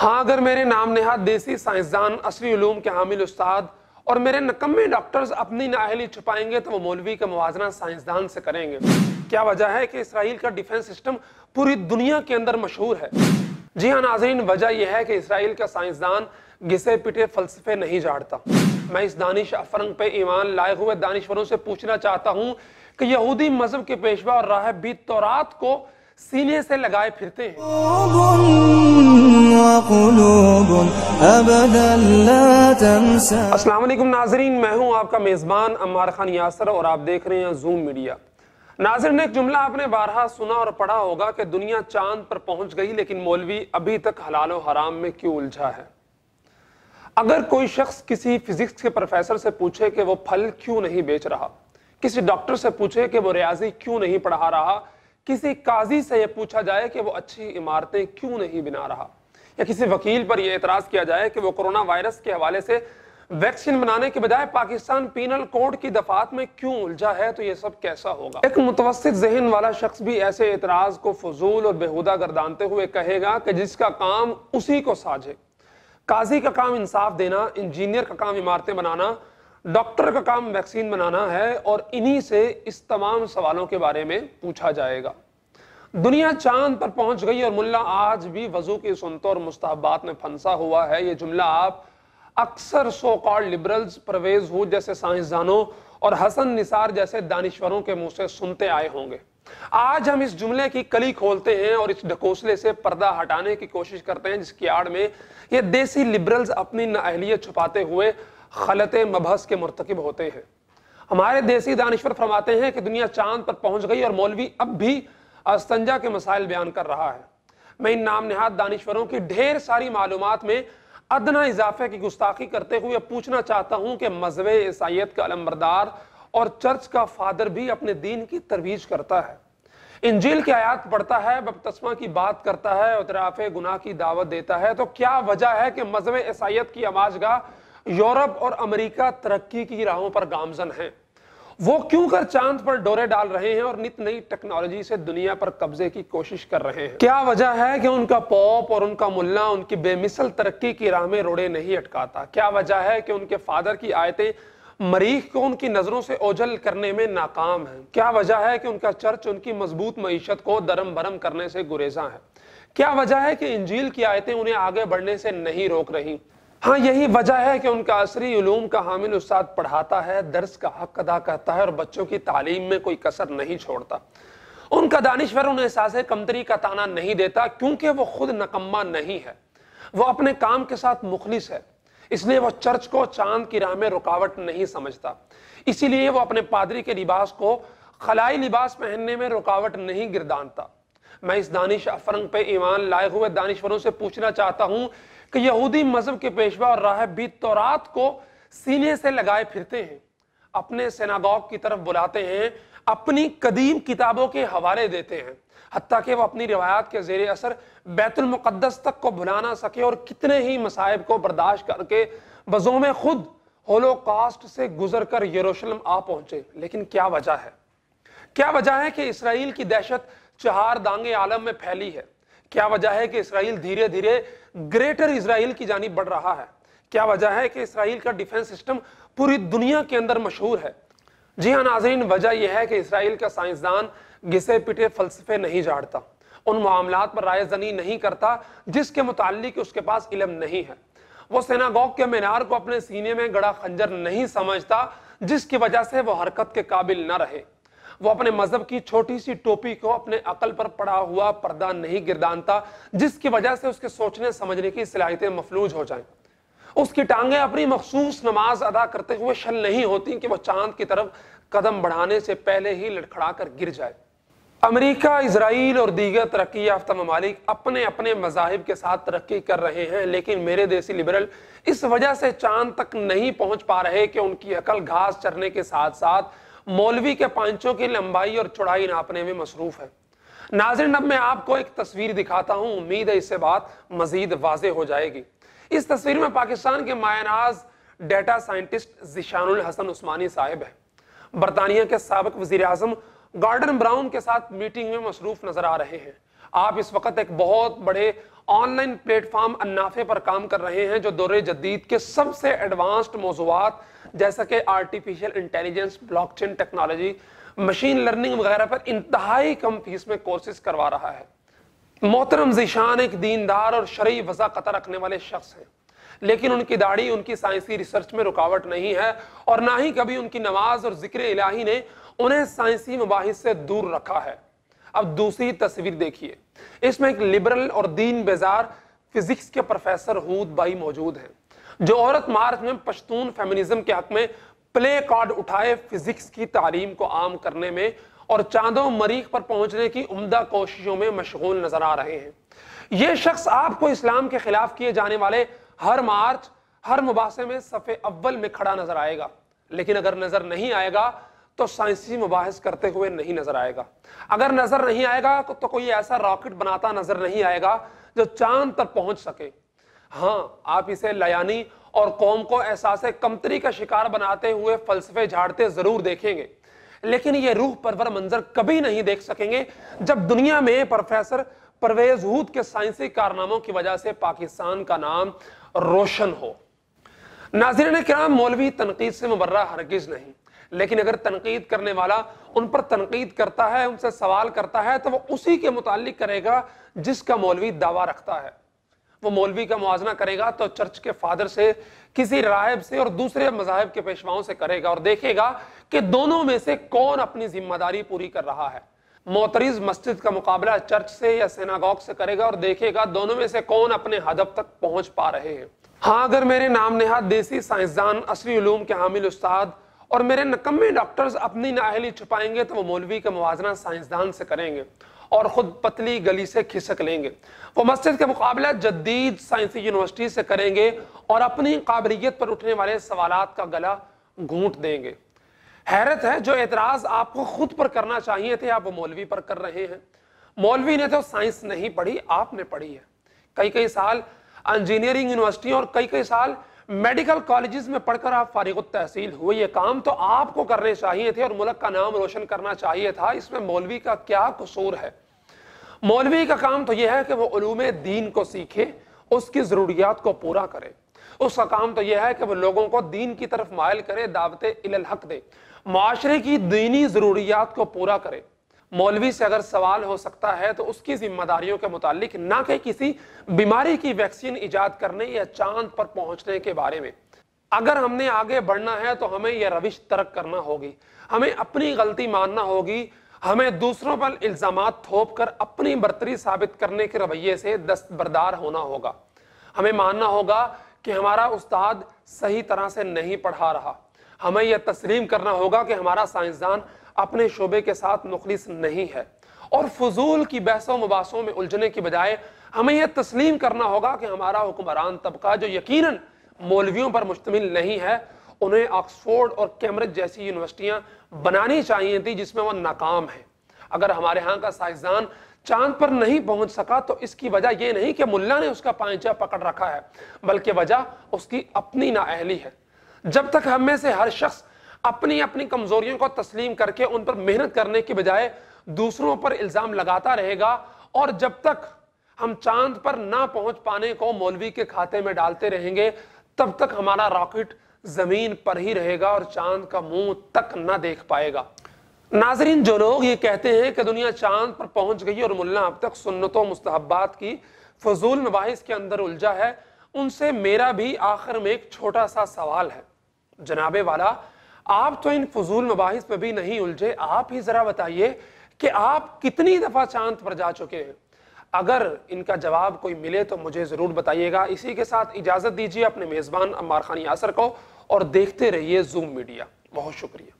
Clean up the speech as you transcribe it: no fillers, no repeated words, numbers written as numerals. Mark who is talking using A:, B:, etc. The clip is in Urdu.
A: ہاں اگر میرے نام نہاد دیسی سائنسدان، عصری علوم کے حامل استاد اور میرے نکمے ڈاکٹرز اپنی نااہلی چھپائیں گے تو وہ مولوی کا موازنہ سائنسدان سے کریں گے۔ کیا وجہ ہے کہ اسرائیل کا ڈیفنس سسٹم پوری دنیا کے اندر مشہور ہے؟ جی ہاں ناظرین، وجہ یہ ہے کہ اسرائیل کا سائنسدان گھسے پٹے فلسفے نہیں جھاڑتا۔ میں اس دانش افرنگ پہ ایمان لائے ہوئے دانشوروں سے پوچھنا چاہتا ہوں کہ یہودی مذہب کے پیشوا اور راہب بھی تورات کو سینے سے لگائے پھرتے ہیں۔ السلام علیکم ناظرین، میں ہوں آپ کا میزبان عمار خان یاسر اور آپ دیکھ رہے ہیں زوم میڈیا۔ ناظرین، ایک جملہ آپ نے بارہا سنا اور پڑھا ہوگا کہ دنیا چاند پر پہنچ گئی لیکن مولوی ابھی تک حلال و حرام میں کیوں الجھا ہے؟ اگر کوئی شخص کسی فزکس کے پروفیسر سے پوچھے کہ وہ پھل کیوں نہیں بیچ رہا، کسی ڈاکٹر سے پوچھے کہ وہ ریاضی کیوں نہیں پڑھا رہا، کسی قاضی سے یہ پوچھا جائے کہ وہ اچھی عمارتیں کیوں نہیں بنا رہا، یا کسی وکیل پر یہ اعتراض کیا جائے کہ وہ کرونا وائرس کے حوالے سے ویکسین بنانے کے بجائے پاکستان پینل کوڈ کی دفعات میں کیوں الجھا ہے، تو یہ سب کیسا ہوگا؟ ایک متوسط ذہن والا شخص بھی ایسے اعتراض کو فضول اور بیہودہ گردانتے ہوئے کہے گا کہ جس کا کام اسی کو ساجھے۔ قاضی کا کام انصاف دینا، انجینئر کا کام عمارتیں بنانا، ڈاکٹر کا کام ویکسین بنانا ہے، اور انہی سے اس تمام سوالوں کے بارے میں پوچھا جائے گا۔ دنیا چاند پر پہنچ گئی اور ملا آج بھی وضو کی سنتوں اور مستحبات میں پھنسا ہوا ہے۔ یہ جملہ آپ اکثر سو کالڈ لبرلز، پرویز ہود جیسے سائنسدانوں اور حسن نثار جیسے دانشوروں کے منہ سے سنتے آئے ہوں گے۔ آج ہم اس جملے کی کلی کھولتے ہیں اور اس ڈھکوسلے سے پردہ ہٹانے کی کوشش کرتے ہیں جس کی آڑ میں یہ دیسی لبرلز اپنی نااہلیت چھپاتے ہوئے غلط مبحث کے مرتکب ہوتے ہیں۔ ہمارے دیسی دانشور فرماتے ہیں کہ دنیا چاند پر پہنچ گئی اور مولوی اب بھی استنجا کے مسائل بیان کر رہا ہے۔ میں ان نام نہاد دانشوروں کی ڈھیر ساری معلومات میں ادنا اضافے کی گستاخی کرتے ہوئے پوچھنا چاہتا ہوں کہ مذہب عیسائیت کا علمبردار اور چرچ کا فادر بھی اپنے دین کی ترویج کرتا ہے، انجیل کی آیات پڑھتا ہے، بپتسمہ کی بات کرتا ہے، اعتراف گناہ کی دعوت دیتا ہے، تو کیا وجہ ہے کہ مذہب عیسائیت کی آماج گاہ یورپ اور امریکہ ترقی کی راہوں پر گامزن ہیں؟ وہ کیوں کر چاند پر ڈورے ڈال رہے ہیں اور نت نئی ٹیکنالوجی سے دنیا پر قبضے کی کوشش کر رہے ہیں؟ کیا وجہ ہے کہ ان کا پوپ اور ان کا ملا ان کی بے مثل ترقی کی راہ میں روڑے نہیں اٹکاتا؟ کیا وجہ ہے کہ ان کے فادر کی آیتیں مریخ کو ان کی نظروں سے اوجھل کرنے میں ناکام ہیں؟ کیا وجہ ہے کہ ان کا چرچ ان کی مضبوط معیشت کو درم برم کرنے سے گریزاں ہے؟ کیا وجہ ہے کہ انجیل کی آیتیں انہیں آگے بڑھنے سے نہیں روک رہی؟ ہاں یہی وجہ ہے کہ ان کا عصری علوم کا حامل استاد پڑھاتا ہے، درس کا حق ادا کرتا ہے اور بچوں کی تعلیم میں کوئی کسر نہیں چھوڑتا۔ ان کا دانشور انہیں احساس کمتری کا تانا نہیں دیتا کیونکہ وہ خود نکما نہیں ہے، وہ اپنے کام کے ساتھ مخلص ہے، اس لیے وہ چرچ کو چاند کی راہ میں رکاوٹ نہیں سمجھتا، اسی لیے وہ اپنے پادری کے لباس کو خلائی لباس پہننے میں رکاوٹ نہیں گردانتا۔ میں اس دانش افرنگ پہ ایمان لائے ہوئے دانشوروں سے پوچھنا چاہتا ہوں کہ یہودی مذہب کے پیشوا اور راہب بھی تورات کو سینے سے لگائے پھرتے ہیں، اپنے سیناگوگ کی طرف بلاتے ہیں، اپنی قدیم کتابوں کے حوالے دیتے ہیں، حتیٰ کہ وہ اپنی روایات کے زیر اثر بیت المقدس تک کو بھلا نہ سکے اور کتنے ہی مصائب کو برداشت کر کے بزوم خود ہولوکاسٹ سے گزر کر یروشلم آ پہنچے۔ لیکن کیا وجہ ہے؟ کیا وجہ ہے کہ اسرائیل کی دہشت چہار دانگے عالم میں پھیلی ہے؟ کیا وجہ ہے کہ اسرائیل دھیرے دھیرے گریٹر اسرائیل کی جانب بڑھ رہا ہے؟ کیا وجہ ہے کہ اسرائیل کا ڈیفنس سسٹم پوری دنیا کے اندر مشہور ہے؟ جی ہاں ناظرین، وجہ یہ ہے کہ اسرائیل کا سائنسدان گھسے پٹے فلسفے نہیں جھاڑتا، ان معاملات پر رائے زنی نہیں کرتا جس کے متعلق اس کے پاس علم نہیں ہے، وہ سیناگوگ کے مینار کو اپنے سینے میں گڑا خنجر نہیں سمجھتا جس کی وجہ سے وہ حرکت کے قابل نہ رہے، وہ اپنے مذہب کی چھوٹی سی ٹوپی کو اپنے عقل پر پڑا ہوا پردہ نہیں گردانتا جس کی وجہ سے اس کے سوچنے سمجھنے کی صلاحیتیں مفلوج ہو جائیں، اس کی ٹانگیں اپنی مخصوص نماز ادا کرتے ہوئے شل نہیں ہوتی کہ وہ چاند کی طرف قدم بڑھانے سے پہلے ہی لڑکھڑا کر گر جائے۔ امریکہ، اسرائیل اور دیگر ترقی یافتہ ممالک اپنے اپنے مذاہب کے ساتھ ترقی کر رہے ہیں، لیکن میرے دیسی لبرل اس وجہ سے چاند تک نہیں پہنچ پا رہے کہ ان کی عقل گھاس چرنے کے ساتھ ساتھ مولوی کے پانچوں کی لمبائی اور چوڑائی ناپنے میں مصروف ہے۔ ناظرین، اب میں آپ کو ایک تصویر دکھاتا ہوں، امید ہے اس سے بات مزید واضح ہو جائے گی۔ اس تصویر میں پاکستان کے مایہ ناز ڈیٹا سائنٹسٹ ذیشان الحسن عثمانی صاحب ہیں، برطانیہ کے سابق وزیر اعظم گارڈن براؤن کے ساتھ میٹنگ میں مصروف نظر آ رہے ہیں۔ آپ اس وقت ایک بہت بڑے آن لائن پلیٹ فارم النافع پر کام کر رہے ہیں جو دور جدید کے سب سے ایڈوانسڈ موضوعات جیسا کہ artificial intelligence, blockchain technology, machine learning وغیرہ پر انتہائی کم فیس میں کورسز کروا رہا ہے۔ محترم ذیشان ایک دیندار اور شرعی وضاقتہ رکھنے والے شخص ہیں، لیکن ان کی داڑھی ان کی سائنسی ریسرچ میں رکاوٹ نہیں ہے، اور نہ ہی کبھی ان کی نماز اور ذکر الہی نے انہیں سائنسی مباحث سے دور رکھا ہے۔ اب دوسری تصویر دیکھیے، اس میں ایک لبرل اور دین بیزار فزکس کے پروفیسر ہود بھائی موجود ہیں جو عورت مارچ میں پشتون فیمنزم کے حق میں پلے کارڈ اٹھائے فزکس کی تعلیم کو عام کرنے میں اور چاند و مریخ پر پہنچنے کی عمدہ کوششوں میں مشغول نظر آ رہے ہیں۔ یہ شخص آپ کو اسلام کے خلاف کیے جانے والے ہر مارچ، ہر مباحثے میں صف اول میں کھڑا نظر آئے گا، لیکن اگر نظر نہیں آئے گا تو سائنسی مباحث کرتے ہوئے نہیں نظر آئے گا۔ اگر نظر نہیں آئے گا تو کوئی ایسا راکٹ بناتا نظر نہیں آئے گا جو چاند تک پہنچ سکے۔ ہاں، آپ اسے لیانی اور قوم کو احساس کمتری کا شکار بناتے ہوئے فلسفے جھاڑتے ضرور دیکھیں گے، لیکن یہ روح پرور منظر کبھی نہیں دیکھ سکیں گے جب دنیا میں پروفیسر پرویز ہود کے سائنسی کارناموں کی وجہ سے پاکستان کا نام روشن ہو۔ ناظرین کرام، مولوی تنقید سے مبرہ ہرگز نہیں، لیکن اگر تنقید کرنے والا ان پر تنقید کرتا ہے، ان سے سوال کرتا ہے، تو وہ اسی کے متعلق کرے گا جس کا مولوی دعویٰ رکھتا ہے۔ وہ مولوی کا موازنہ کرے گا تو چرچ کے فادر سے، کسی راہب سے اور دوسرے مذاہب کے پیشواؤں سے کرے گا، اور دیکھے گا کہ دونوں میں سے کون اپنی ذمہ داری پوری کر رہا ہے۔ معترض مسجد کا مقابلہ چرچ سے یا سیناگوگ سے کرے گا، اور دیکھے گا دونوں میں سے کون اپنے ہدف تک پہنچ پا رہے ہیں۔ ہاں، اگر میرے نام نہاد دیسی سائنسدان، عصری علوم کے حامل استاد اور میرے نکمے ڈاکٹرز اپنی نااہلی چھپائیں گے تو وہ مولوی کا موازنہ سائنسدان سے کریں گے اور خود پتلی گلی سے کھسک لیں گے۔ وہ مسجد کا مقابلہ جدید سائنسی یونیورسٹی سے کریں گے اور اپنی قابلیت پر اٹھنے والے سوالات کا گلا گھونٹ دیں گے۔ حیرت ہے، جو اعتراض آپ کو خود پر کرنا چاہیے تھے آپ وہ مولوی پر کر رہے ہیں۔ مولوی نے تو سائنس نہیں پڑھی، آپ نے پڑھی ہے۔ کئی سال انجینئرنگ یونیورسٹیوں اور کئی سال میڈیکل کالجز میں پڑھ کر آپ فارغ التحصیل ہوئے۔ یہ کام تو آپ کو کرنے چاہیے تھے اور ملک کا نام روشن کرنا چاہیے تھا۔ اس میں مولوی کا کیا قصور ہے؟ مولوی کا کام تو یہ ہے کہ وہ علوم دین کو سیکھے، اس کی ضروریات کو پورا کرے۔ اس کا کام تو یہ ہے کہ وہ لوگوں کو دین کی طرف مائل کرے، دعوت الحق دے، معاشرے کی دینی ضروریات کو پورا کرے۔ مولوی سے اگر سوال ہو سکتا ہے تو اس کی ذمہ داریوں کے متعلق، نہ کہ کسی بیماری کی ویکسین ایجاد کرنے یا چاند پر پہنچنے کے بارے میں۔ اگر ہم نے آگے بڑھنا ہے تو ہمیں یہ روش ترک کرنا ہوگی، ہمیں اپنی غلطی ماننا ہوگی، ہمیں دوسروں پر الزامات تھوپ کر اپنی برتری ثابت کرنے کے رویے سے دستبردار ہونا ہوگا۔ ہمیں ماننا ہوگا کہ ہمارا استاد صحیح طرح سے نہیں پڑھا رہا۔ ہمیں یہ تسلیم کرنا ہوگا کہ ہمارا سائنسدان اپنے شعبے کے ساتھ مخلص نہیں ہے، اور فضول کی بحث و مباحثوں میں الجھنے کی بجائے ہمیں یہ تسلیم کرنا ہوگا کہ ہمارا حکمران طبقہ، جو یقیناً مولویوں پر مشتمل نہیں ہے، انہیں آکسفورڈ اور کیمبرج جیسی یونیورسٹیاں بنانی چاہیے تھی جس میں وہ ناکام ہیں۔ اگر ہمارے ہاں کا سائنسدان چاند پر نہیں پہنچ سکا تو اس کی وجہ یہ نہیں کہ ملا نے اس کا پائنچا پکڑ رکھا ہے، بلکہ وجہ اس کی اپنی نااہلی ہے۔ جب تک ہم میں سے ہر شخص اپنی کمزوریوں کو تسلیم کر کے ان پر محنت کرنے کی بجائے دوسروں پر الزام لگاتا رہے گا، اور جب تک ہم چاند پر نہ پہنچ پانے کو مولوی کے کھاتے میں ڈالتے رہیں گے، تب تک ہمارا راکٹ زمین پر ہی رہے گا اور چاند کا منہ تک نہ دیکھ پائے گا۔ ناظرین، جو لوگ یہ کہتے ہیں کہ دنیا چاند پر پہنچ گئی اور ملا اب تک سنتوں مستحبات کی فضول مباحث کے اندر الجھا ہے، ان سے میرا بھی آخر میں ایک چھوٹا سا سوال ہے۔ جناب والا، آپ تو ان فضول مباحث پہ بھی نہیں الجھے، آپ ہی ذرا بتائیے کہ آپ کتنی دفعہ چاند پر جا چکے ہیں؟ اگر ان کا جواب کوئی ملے تو مجھے ضرور بتائیے گا۔ اسی کے ساتھ اجازت دیجیے اپنے میزبان عمار خان یاسر کو، اور دیکھتے رہیے زوم میڈیا۔ بہت شکریہ۔